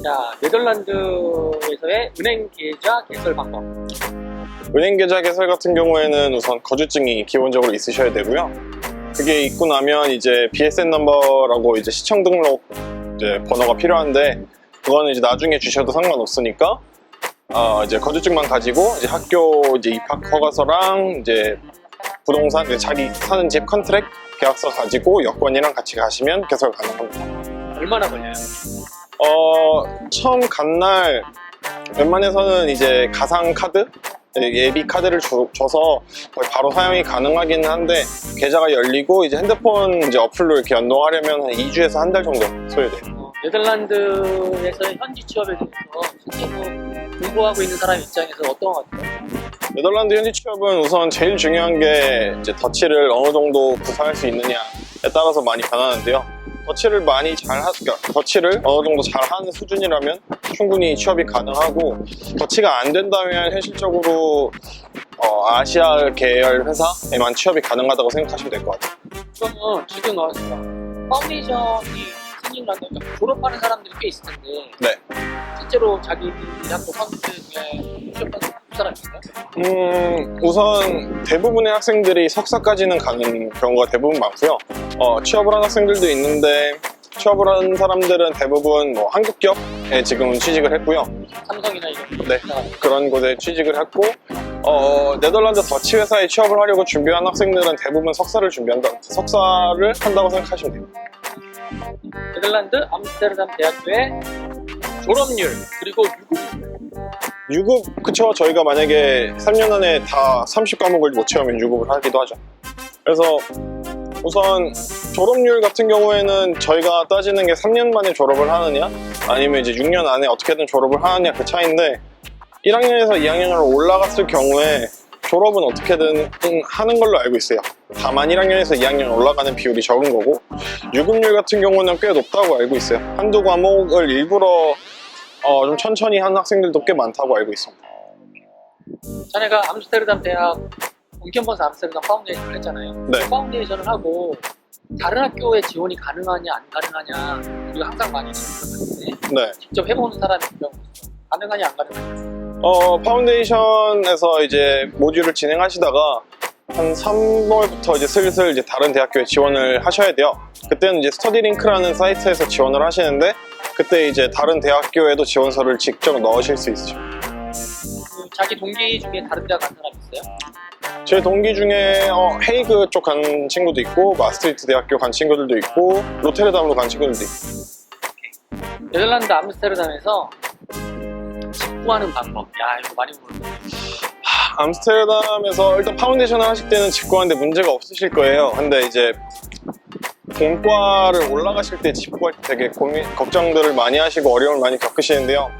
자, 네덜란드에서의 은행 계좌 개설 방법. 은행 계좌 개설 같은 경우에는 우선 거주증이 기본적으로 있으셔야 되고요. 그게 있고 나면 이제 BSN 넘버라고 이제 시청 등록 이제 번호가 필요한데, 그거는 이제 나중에 주셔도 상관없으니까 이제 거주증만 가지고 이제 학교 이제 입학 허가서랑 이제 부동산, 자기 사는 집 컨트랙 계약서 가지고 여권이랑 같이 가시면 개설 가능합니다. 얼마나 걸려요? 처음 간 날 웬만해서는 이제 가상 카드, 예비 카드를 줘서 거의 바로 사용이 가능하기는 한데, 계좌가 열리고 이제 핸드폰 이제 어플로 이렇게 연동하려면 한 2주에서 한 달 정도 소요돼요. 네덜란드에서 현지 취업에 대해서 실제로 공부하고 있는 사람 입장에서 어떤 것 같아요? 네덜란드 현지 취업은 우선 제일 중요한 게 이제 더치를 어느 정도 구사할 수 있느냐에 따라서 많이 변하는데요. 더치를 더치를 어느 정도 잘하는 수준이라면 충분히 취업이 가능하고, 더치가 안 된다면 현실적으로 아시아 계열 회사에만 취업이 가능하다고 생각하시면 될 것 같아요. 그러면 지금 파운데이션이 생긴다면 졸업하는 사람들이 꽤 있을 텐데, 네. 실제로 자기 학교 파운데이션 중에 취업하는 사람이 있나요? 우선 대부분의 학생들이 석사까지는 가는 경우가 대부분 많고요. 취업을 한 학생들도 있는데, 취업을 한 사람들은 대부분 뭐 한국 기업에 지금은 취직을 했고요. 삼성이나 이런 네, 그런 곳에 취직을 했고, 네덜란드 더치 회사에 취업을 하려고 준비한 학생들은 대부분 석사를 한다고 생각하시면 돼요. 네덜란드 암스테르담 대학교의 졸업률 그리고 유급, 그쵸. 저희가 만약에 3년 안에 다 30과목을 못 채우면 유급을 하기도 하죠. 그래서 우선 졸업률 같은 경우에는 저희가 따지는 게 3년 만에 졸업을 하느냐, 아니면 이제 6년 안에 어떻게든 졸업을 하느냐, 그 차이인데, 1학년에서 2학년으로 올라갔을 경우에 졸업은 어떻게든 하는 걸로 알고 있어요. 다만 1학년에서 2학년 올라가는 비율이 적은 거고, 유급률 같은 경우는 꽤 높다고 알고 있어요. 한두 과목을 일부러 좀 천천히 하는 학생들도 꽤 많다고 알고 있습니다. 자네가 암스테르담 대학 온캠퍼스 암스테르담 파운데이션을 했잖아요. 네. 그 파운데이션을 하고 다른 학교에 지원이 가능하냐 안 가능하냐 우리가 항상 많이 질문을 네. 직접 해보는 사람이 분명히 가능하냐 안 가능하냐. 파운데이션에서 이제 모듈을 진행하시다가 한 3월부터 이제 슬슬 이제 다른 대학교에 지원을 하셔야 돼요. 그때는 이제 스터디링크라는 사이트에서 지원을 하시는데, 그때 이제 다른 대학교에도 지원서를 직접 넣으실 수 있으죠. 자기 동기 중에 다른 대학 간 사람 있어요? 제 동기 중에 헤이그 쪽 간 친구도 있고, 마스트리트 대학교 간 친구들도 있고, 로테르담으로 간 친구들도 있고. 네덜란드 암스테르담에서 직구하는 방법. 야, 이거 많이 물어보네. 암스테르담에서 일단 파운데이션을 하실 때는 직구하는데 문제가 없으실 거예요. 근데 이제 본과를 올라가실 때 직구할 때 되게 걱정들을 많이 하시고 어려움을 많이 겪으시는데요.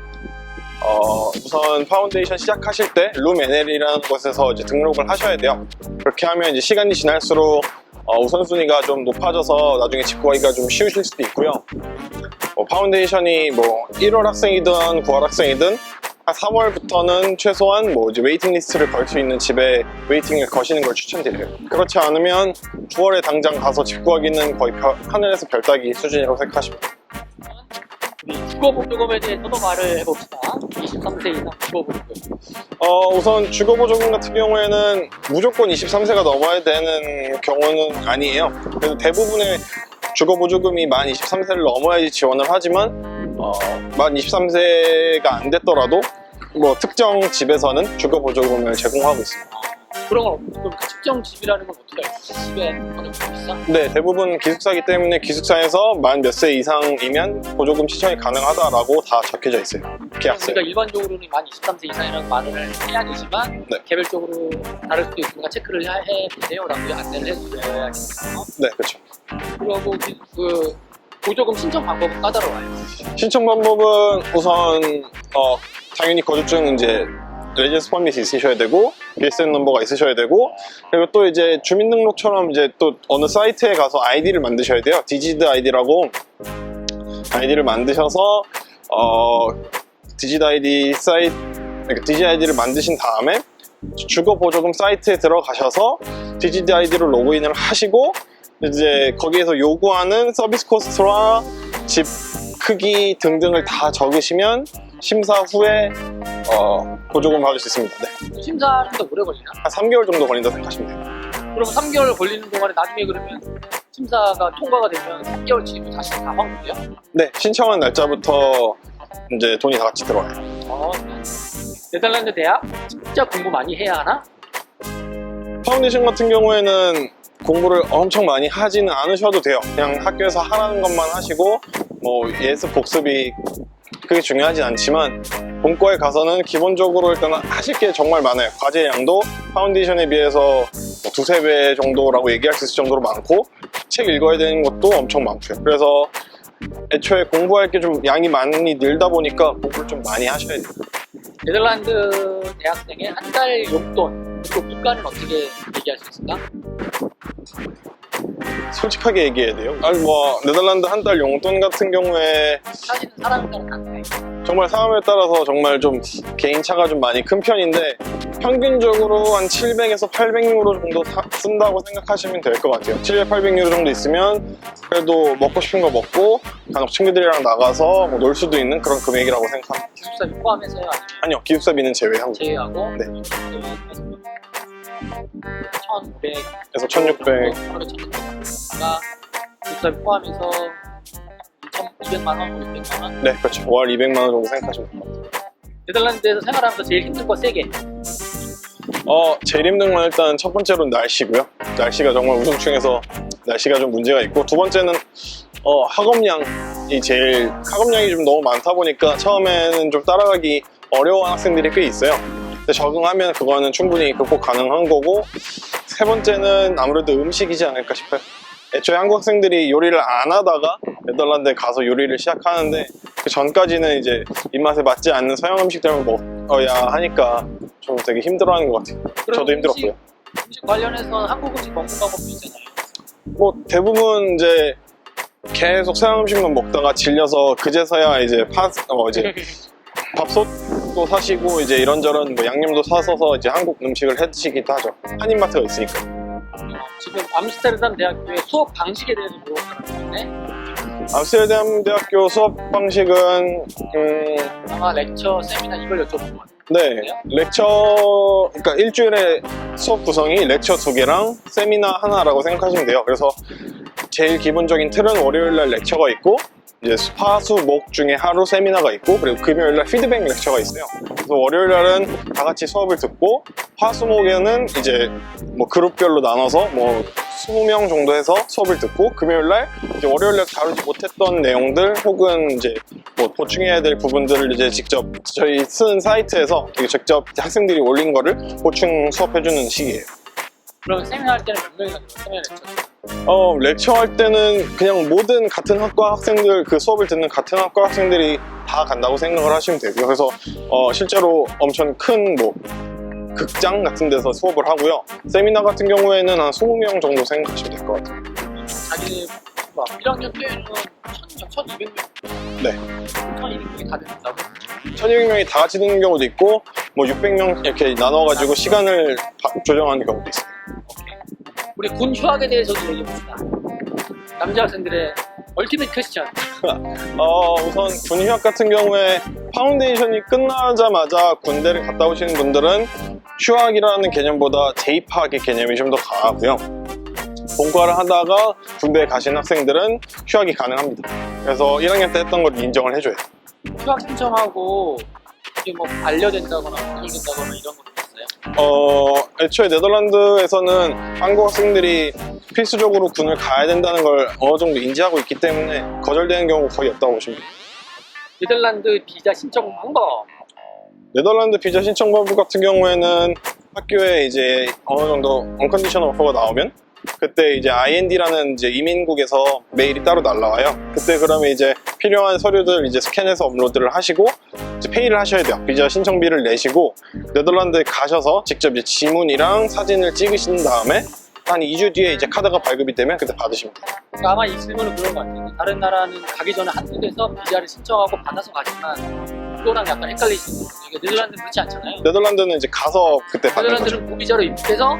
우선 파운데이션 시작하실 때 룸 NL이라는 곳에서 이제 등록을 하셔야 돼요. 그렇게 하면 이제 시간이 지날수록 우선순위가 좀 높아져서 나중에 직구하기가 좀 쉬우실 수도 있고요. 파운데이션이 뭐 1월 학생이든 9월 학생이든 한 3월부터는 최소한 뭐 이제 웨이팅 리스트를 걸 수 있는 집에 웨이팅을 거시는 걸 추천드려요. 그렇지 않으면 9월에 당장 가서 직구하기는 거의 하늘에서 별 따기 수준이라고 생각하시면 돼요. 주거 보조금에 대해서도 말을 해봅시다. 23세 이상 주거 보조금. 우선 주거 보조금 같은 경우에는 무조건 23세가 넘어야 되는 경우는 아니에요. 그래서 대부분의 주거 보조금이 만 23세를 넘어야지 지원을 하지만, 만 23세가 안 됐더라도 뭐 특정 집에서는 주거 보조금을 제공하고 있습니다. 그런 건 없고, 특정 집이라는 건 어떻게 알죠? 집에 가격이 비싸? 네, 대부분 기숙사이기 때문에 기숙사에서 만 몇 세 이상이면 보조금 신청이 가능하다라고 다 적혀져 있어요. 계약서에. 그러니까 일반적으로는 만 23세 이상이라는 말을 해야 되지만, 네. 개별적으로 다를 수도 있으니까 체크를 해주세요라고 안내를 해주셔야겠네요. 네, 그렇죠. 그리고 그 보조금 신청 방법은 까다로워요. 신청 방법은 우선 당연히 거주증 이제 레지던스 퍼밋이 있으셔야 되고, BSN 넘버가 있으셔야 되고, 그리고 또 이제 주민등록처럼 이제 또 어느 사이트에 가서 아이디를 만드셔야 돼요. 디지드 아이디라고 아이디를 만드셔서 디지드 아이디 사이트, 그러니까 디지드 아이디를 만드신 다음에 주거보조금 사이트에 들어가셔서 디지드 아이디로 로그인을 하시고, 이제 거기에서 요구하는 서비스 코스트와 집 크기 등등을 다 적으시면 심사 후에 보조금 받을 수 있습니다. 네. 심사는 더 오래 걸리나? 한 3개월 정도 걸린다 생각하시면 돼요. 그럼 3개월 걸리는 동안에 나중에 그러면 심사가 통과가 되면 3개월 뒤로 다시 다 환급돼요? 네, 신청한 날짜부터 이제 돈이 다 같이 들어와요. 네덜란드 대학 진짜 공부 많이 해야 하나? 파운데이션 같은 경우에는 공부를 엄청 많이 하지는 않으셔도 돼요. 그냥 학교에서 하라는 것만 하시고 뭐 예습 복습이 그게 중요하진 않지만 본과에 가서는 기본적으로 일단 하실 게 정말 많아요. 과제 양도 파운데이션에 비해서 뭐 두세 배 정도라고 얘기할 수 있을 정도로 많고 책 읽어야 되는 것도 엄청 많고요. 그래서 애초에 공부할 게 좀 양이 많이 늘다 보니까 공부를 좀 많이 하셔야 돼요. 네덜란드 대학생의 한 달 용돈 그리고 물가는 어떻게 얘기할 수 있을까? 솔직하게 얘기해야 돼요. 아니 뭐 네덜란드 한 달 용돈 같은 경우에 사실은 사람에 따라 다르네. 정말 상황에 따라서 정말 좀 개인차가 좀 많이 큰 편인데 평균적으로 한 700에서 800유로 정도 쓴다고 생각하시면 될 것 같아요. 700, 800유로 정도 있으면 그래도 먹고 싶은 거 먹고 간혹 친구들이랑 나가서 뭐놀 수도 있는 그런 금액이라고 생각합니다. 기숙사비 포함해서요? 아니면 아니요, 기숙사비는 제외하고 제외하고? 네. 1,500에서 1,600 1,600가 기숙사비 포함해서 200만 원, 600만 원? 네, 그렇죠. 월 200만 원 정도 생각하시면 됩니다. 네덜란드에서 생활하면서 제일 힘든 거 3개. 제일 힘든 건 일단 첫 번째로는 날씨고요. 날씨가 정말 우중충해서 날씨가 좀 문제가 있고 두 번째는 학업량이 좀 너무 많다 보니까 처음에는 좀 따라가기 어려운 학생들이 꽤 있어요. 근데 적응하면 그거는 충분히 극복 가능한 거고 세 번째는 아무래도 음식이지 않을까 싶어요. 애초에 한국 학생들이 요리를 안 하다가 네덜란드에 가서 요리를 시작하는데 그 전까지는 이제 입맛에 맞지 않는 서양 음식들을 먹어야 하니까 좀 되게 힘들어하는 것 같아요. 저도 힘들었고요. 음식 관련해서 한국 음식 먹는 방법도 있잖아요. 뭐 대부분 이제 계속 서양 음식만 먹다가 질려서 그제서야 이제 밥솥도 사시고 이제 이런저런 뭐 양념도 사서서 이제 한국 음식을 해 드시기도 하죠. 한인마트가 있으니까. 지금 암스테르담 대학교의 수업 방식에 대해서 물어보는데 암스테르담 대학교 수업 방식은 아마 렉처, 세미나 이걸 여쭤본 것 같아요. 네, 그러니까 일주일에 수업 구성이 렉처 2개랑 세미나 하나라고 생각하시면 돼요. 그래서 제일 기본적인 틀은 월요일날 렉처가 있고 이제 화, 수, 목 중에 하루 세미나가 있고 그리고 금요일날 피드백 렉처가 있어요. 그래서 월요일날은 다 같이 수업을 듣고 화, 수, 목에는 이제 뭐 그룹별로 나눠서 뭐 20명 정도 해서 수업을 듣고 금요일날 이제 월요일날 다루지 못했던 내용들 혹은 이제 뭐 보충해야 될 부분들을 이제 직접 저희 쓴 사이트에서 직접 학생들이 올린 거를 보충 수업해주는 시기예요. 그럼 세미나 할 때는 몇 명이나 들어요? 세미나 렉처? 렉처 할 때는 그냥 모든 같은 학과 학생들 그 수업을 듣는 같은 학과 학생들이 다 간다고 생각을 하시면 되고요. 그래서 실제로 엄청 큰 뭐 극장 같은 데서 수업을 하고요. 세미나 같은 경우에는 한 20명 정도 생각하시면 될 것 같아요. 자기 1학년 때는 1,200명? 네. 1,200명이 다 된다고? 1,200명이 다 같이 듣는 경우도 있고 뭐 600명 이렇게 나눠가지고 시간을 조정하는 경우도 있어요. 오케이. 우리 군 휴학에 대해서도 얘기해봅시다. 남자 학생들의 얼티밋 퀘스천. 우선 군 휴학 같은 경우에 파운데이션이 끝나자마자 군대를 갔다 오시는 분들은 휴학이라는 개념보다 재입학의 개념이 좀 더 강하고요. 본과를 하다가 군대에 가신 학생들은 휴학이 가능합니다. 그래서 1학년 때 했던 걸 인정을 해줘요. 휴학 신청하고 이게 뭐 반려된다거나 분열된다거나 이런 것도 있어요? 애초에 네덜란드에서는 한국 학생들이 필수적으로 군을 가야 된다는 걸 어느 정도 인지하고 있기 때문에 거절되는 경우가 거의 없다고 보시면 돼요. 네덜란드 비자 신청 방법. 네덜란드 비자 신청 방법 같은 경우에는 학교에 이제 어느 정도 언컨디셔널 오퍼가 나오면 그때 이제 IND라는 이제 이민국에서 메일이 따로 날라와요. 그때 그러면 이제 필요한 서류들 이제 스캔해서 업로드를 하시고 이제 페이를 하셔야 돼요. 비자 신청비를 내시고 네덜란드에 가셔서 직접 이제 지문이랑 사진을 찍으신 다음에 한 2주 뒤에 이제 카드가 발급이 되면 그때 받으시면 돼요. 그러니까 아마 이 질문은 그런 것 같아요. 다른 나라는 가기 전에 한 군데서 비자를 신청하고 받아서 가지만 그거랑 약간 헷갈리시는 거예요. 이게 네덜란드는 그렇지 않잖아요. 네덜란드는 이제 가서 그때 받는 거죠. 네덜란드는 무비자로 입국해서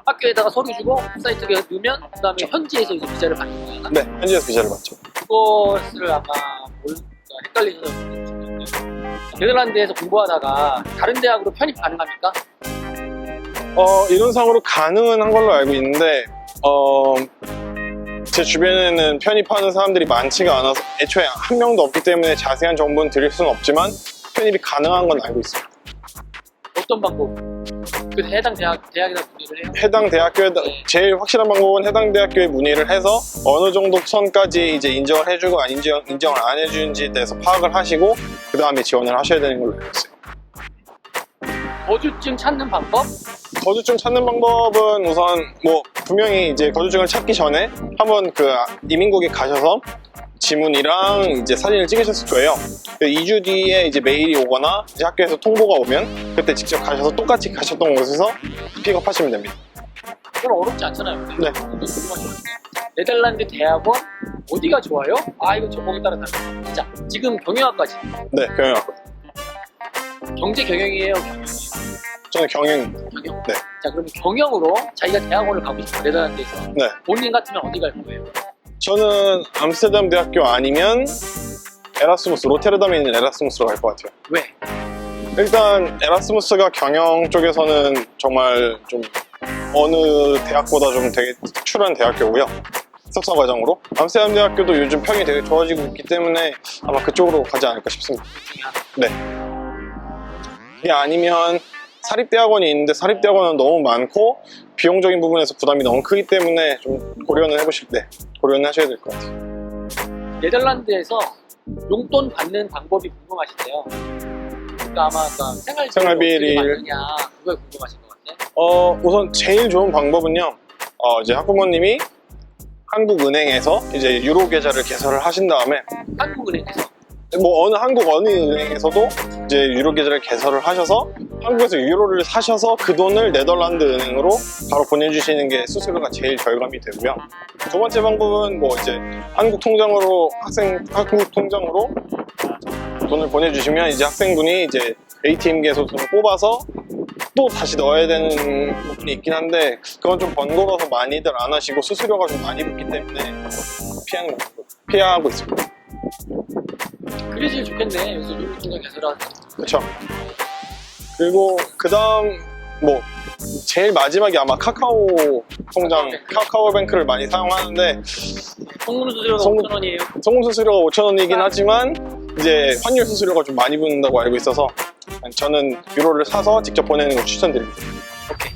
학교에다가 서류 주고 웹사이트에 넣으면 그 다음에 현지에서 이제 비자를 받는 거예요. 네, 현지에서 비자를 받죠. 그것을 아마 헷갈리셔서 그런데 네덜란드에서 공부하다가 다른 대학으로 편입 가능합니까? 이론상으로 가능은 한 걸로 알고 있는데 제 주변에는 편입하는 사람들이 많지가 않아서 애초에 한 명도 없기 때문에 자세한 정보는 드릴 수는 없지만 편입이 가능한 건 알고 있습니다. 어떤 방법? 그 해당 대학에다 문의를 해요? 해당 대학교에 네. 제일 확실한 방법은 해당 대학교에 문의를 해서 어느 정도 선까지 이제 인정을 해주고 인정을 안 해주는지에 대해서 파악을 하시고 그 다음에 지원을 하셔야 되는 걸로 알고 있어요. 거주증 찾는 방법? 거주증 찾는 방법은 우선 뭐 분명히 이제 거주증을 찾기 전에 한번 그 이민국에 가셔서 지문이랑 이제 사진을 찍으셨을 거예요. 2주 뒤에 이제 메일이 오거나 이제 학교에서 통보가 오면 그때 직접 가셔서 똑같이 가셨던 곳에서 픽업하시면 됩니다. 그건 어렵지 않잖아요. 네. 네덜란드 대학원 어디가 좋아요? 아 이거 전공에 따라 다르다. 자 지금 경영학까지 네, 경영학과. 경제 경영이에요, 경영이에요. 저는 경영. 경영. 네. 자 그러면 경영으로 자기가 대학원을 가고 싶어 네덜란드에서. 네. 본인 같으면 어디 갈 거예요? 저는 암스테르담 대학교 아니면 에라스무스, 로테르담에 있는 에라스무스로 갈 것 같아요. 왜? 일단 에라스무스가 경영 쪽에서는 정말 좀 어느 대학보다 좀 되게 특출한 대학교고요. 석사 과정으로. 암스테르담 대학교도 요즘 평이 되게 좋아지고 있기 때문에 아마 그쪽으로 가지 않을까 싶습니다. 네. 이게 아니면 사립대학원이 있는데 사립대학원은 너무 많고 비용적인 부분에서 부담이 너무 크기 때문에 좀 고려는 해보실 때 고려는 하셔야 될 것 같아요. 네덜란드에서 용돈 받는 방법이 궁금하신데요. 그러니까 아마 생활비를 어떻게 받느냐 그거에 궁금하신 것 같아요. 우선 제일 좋은 방법은요. 이제 학부모님이 한국은행에서 이제 유로 계좌를 개설을 하신 다음에 한국은행에서 뭐 한국 어느 은행에서도 이제 유로 계좌를 개설을 하셔서 한국에서 유로를 사셔서 그 돈을 네덜란드 은행으로 바로 보내주시는 게 수수료가 제일 절감이 되고요. 두 번째 방법은 뭐 이제 한국 통장으로 돈을 보내주시면 이제 학생분이 이제 ATM기에서 돈을 뽑아서 또 다시 넣어야 되는 부분이 있긴 한데 그건 좀 번거로워서 많이들 안 하시고 수수료가 좀 많이 붙기 때문에 피하고 있습니다. 그게 제일 좋겠네. 여기서 유로 통장 개설하는. 그렇죠. 그리고 그 다음 뭐 제일 마지막이 아마 카카오 통장, 카카오뱅크를 많이 사용하는데 송금 수수료가 송금- 5,000원이에요. 송금 수수료가 5,000원이긴 하지만 이제 환율 수수료가 좀 많이 붙는다고 알고 있어서 저는 유로를 사서 직접 보내는 걸 추천드립니다. 오케이.